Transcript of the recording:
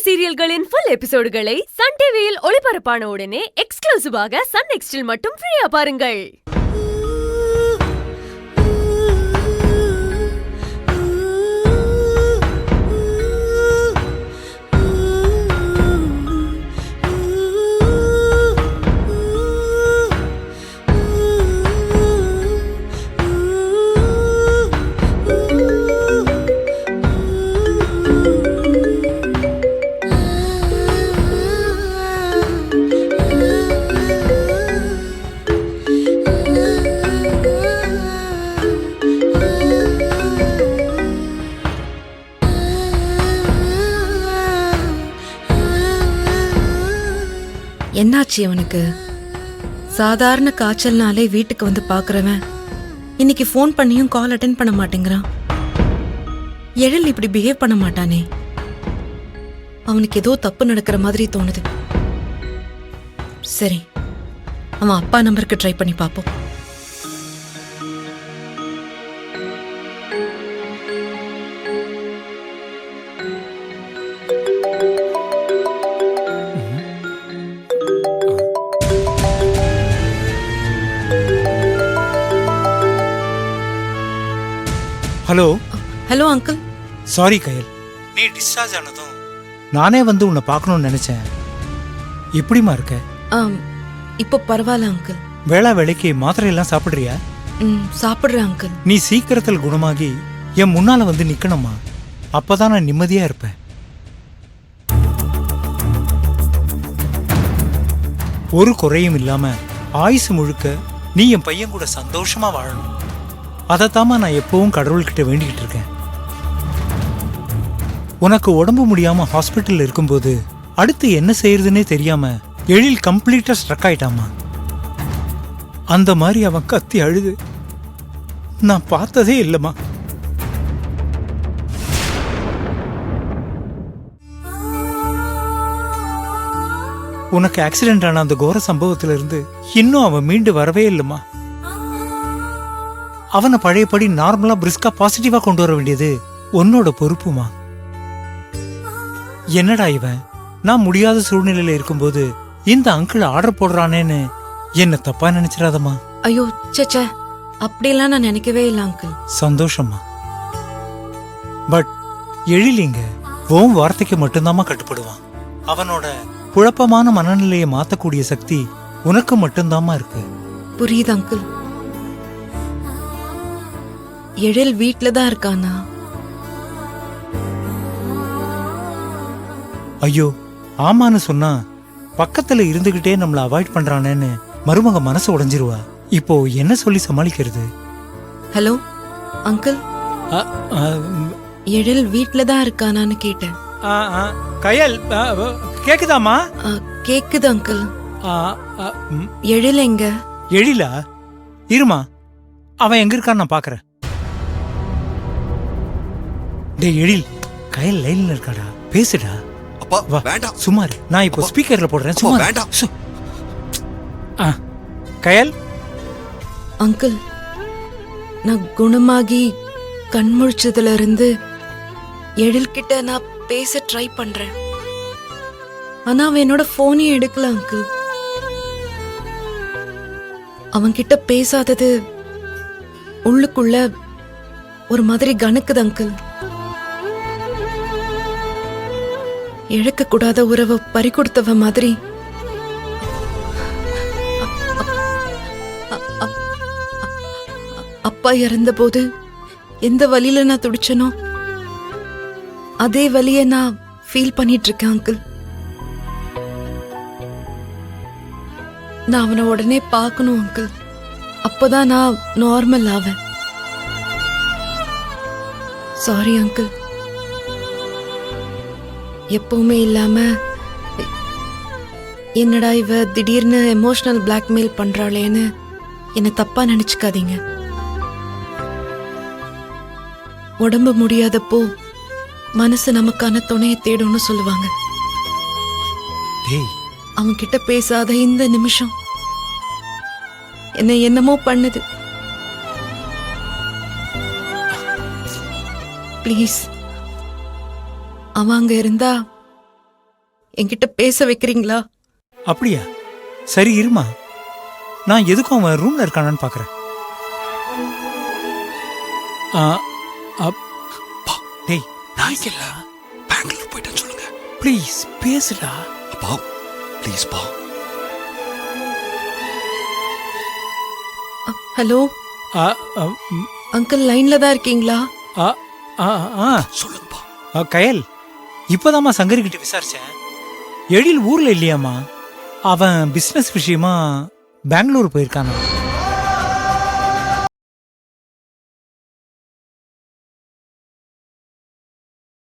சீரியல்களின் full எபிசோடுகளை Sun டிவியில் ஒளிபரப்பான உடனே எக்ஸ்க்ளூசிவாக சன் நெக்ஸ்டில் மட்டும் ஃப்ரீயா பாருங்கள். என்னாச்சு அவனுக்கு? சாதாரண காய்ச்சல்னாலே வீட்டுக்கு வந்து பாக்குறவன் இன்னைக்கு ஃபோன் பண்ணியும் கால் அட்டென்ட் பண்ண மாட்டேங்கிறான். எழில் இப்படி பிஹேவ் பண்ண மாட்டானே. அவனுக்கு ஏதோ தப்பு நடக்கிற மாதிரி தோணுது. சரி, அவன் அப்பா நம்பருக்கு ட்ரை பண்ணி பாப்போம். ஹலோ. Hello uncle. சாரி கயல், நீ டிஸ்சார்ஜ் ஆனதும் நானே வந்து உன்னை பார்க்கணும்னு நினைச்சேன். எப்படிமா இருக்க? இப்போ பரவாயில்ல அங்கிள். வேளைக்கு மாத்திரை எல்லாம் சாப்பிடுறியா? சாப்பிடுறேன் அங்கிள். நீ சீக்கிரத்தில் குணமாகி என் முன்னால வந்து நிக்கணுமா? அப்பதான் நான் நிம்மதியா இருப்பேன். ஒரு குறையும் இல்லாம ஆயுசு முழுக்க நீ என் பையன் கூட சந்தோஷமா வாழணும். அதைத்தாமா நான் எப்பவும் கடவுள்கிட்ட வேண்டிக்கிட்டு இருக்கேன். உனக்கு உடம்பு முடியாம ஹாஸ்பிட்டல் இருக்கும்போது அடுத்து என்ன செய்யறதுன்னே தெரியாம எழில் கம்ப்ளீட்டா ஸ்ட்ரக் ஆயிட்டாமா. அந்த மாதிரி அவன் கத்தி அழுது நான் பார்த்ததே இல்லைம்மா. உனக்கு ஆக்சிடென்ட் ஆன அந்த கோர சம்பவத்துல இருந்து இன்னும் அவன் மீண்டு வரவே இல்லைம்மா. அவனை பழையபடி நார்மலா பிரிஸ்கா பாசிட்டிவா கொண்டு வர வேண்டியது உன்னோட பொறுப்புமா. என்னடா இவன் நான் முடியாத சூழ்நிலையில இருக்கும்போது இந்த அங்கிள் ஆர்டர் போடுறானேன்னு என்ன தப்பா நினைச்சிடாதம்மா. ஐயோ சேச்சே, அப்படியெல்லாம் நான் நினைக்கவே இல்லை அங்கிள். சந்தோஷமா. பட் எழிலிங்க உன் வார்த்தைக்கு மட்டும்தாம்மா கட்டுப்படுவான். அவனோட குழப்பமான மனநிலையை மாத்தக்கூடிய சக்தி உனக்கு மட்டும்தாம்மா இருக்கு. புரியுது அங்கிள். எழில் வீட்ல தான் இருக்கானா? ஐயோ ஆமான்னு சொன்னா பக்கத்துல இருந்துகிட்டே நம்மள அவாய்ட் பண்றானேன்னு மருமக மனசு உடைஞ்சிருவா. இப்போ என்ன சொல்லி சமாளிக்கிறது? ஹலோ அங்கிள், எழில் வீட்ல தான் இருக்கானான்னு கேட்டேன். கயல் கேக்குதாமா? கேக்குது அங்கிள். எழில் எங்க? எழிலா? இருமா, அவன் எங்க இருக்கான்னு நான் பாக்குறேன். டே எழில், கயல் லைன்ல இருக்காடா, பேசுடா. அப்பா வேண்டாம், சுமார் நான் இப்போ ஸ்பீக்கர்ல போடுறேன். சும்மா வேண்டாம். கயல். அங்கிள், நான் குணமாகி கண் முழிச்சதுல இருந்து எழில் கிட்ட நான் பேச ட்ரை பண்றேன். ஆனா அவன் என்னோட போனையும் எடுக்கல அங்கிள். அவன்கிட்ட பேசாதது உள்ளுக்குள்ள ஒரு மாதிரி கணக்குது அங்கிள். இழக்க கூடாத உறவை பறி கொடுத்தவ மாதிரி அப்பா இறந்த போது எந்த வழியில நான் துடிச்சனோ அதே வழிய நான் ஃபீல் பண்ணிட்டு இருக்கேன் அங்கிள். நான் அவனை உடனே பார்க்கணும் அங்கிள். அப்பதான் நான் நார்மல் ஆவேன். Sorry uncle. எப்பவுமே இல்லாம என்னடா இவ திடீர்னு எமோஷனல் பிளாக்மெயில் பண்றாளேன்னு என்ன தப்பா நினைச்சுக்காதீங்க. உடம்பு முடியாதப்போ மனசு நமக்கான துணையை தேடும்னு சொல்லுவாங்க. அவன் கிட்ட பேசாத இந்த நிமிஷம் என்ன என்னமோ பண்ணுது. ப்ளீஸ், அவன் அங்க இருந்தா என்கிட்ட பேச வைக்கிறீங்களா? அப்படியா? சரி இருமா, நான் எதுக்கும் அவன் ரூம்ல இருக்கானான்னு பாக்குறேன். டேய், நான் இங்க இல்ல, பெங்களூர் போயிட்டேன்னு சொல்லுங்க. ப்ளீஸ் பேசுடா. அப்பா ப்ளீஸ் பா. ஹலோ ஆ, ஆ, ம், அங்கிள், லைன்ல தான் இருக்கீங்களா? ஆ, ஆ, ஆ. சொல்லுங்கப்பா. கயல், இப்போதாம்மா சங்கரி கிட்ட விசாரிச்சேன். எழில் ஊர்ல இல்லையாம்மா. அவன் பிசினஸ் விஷயமா பெங்களூர் போயிருக்கானா.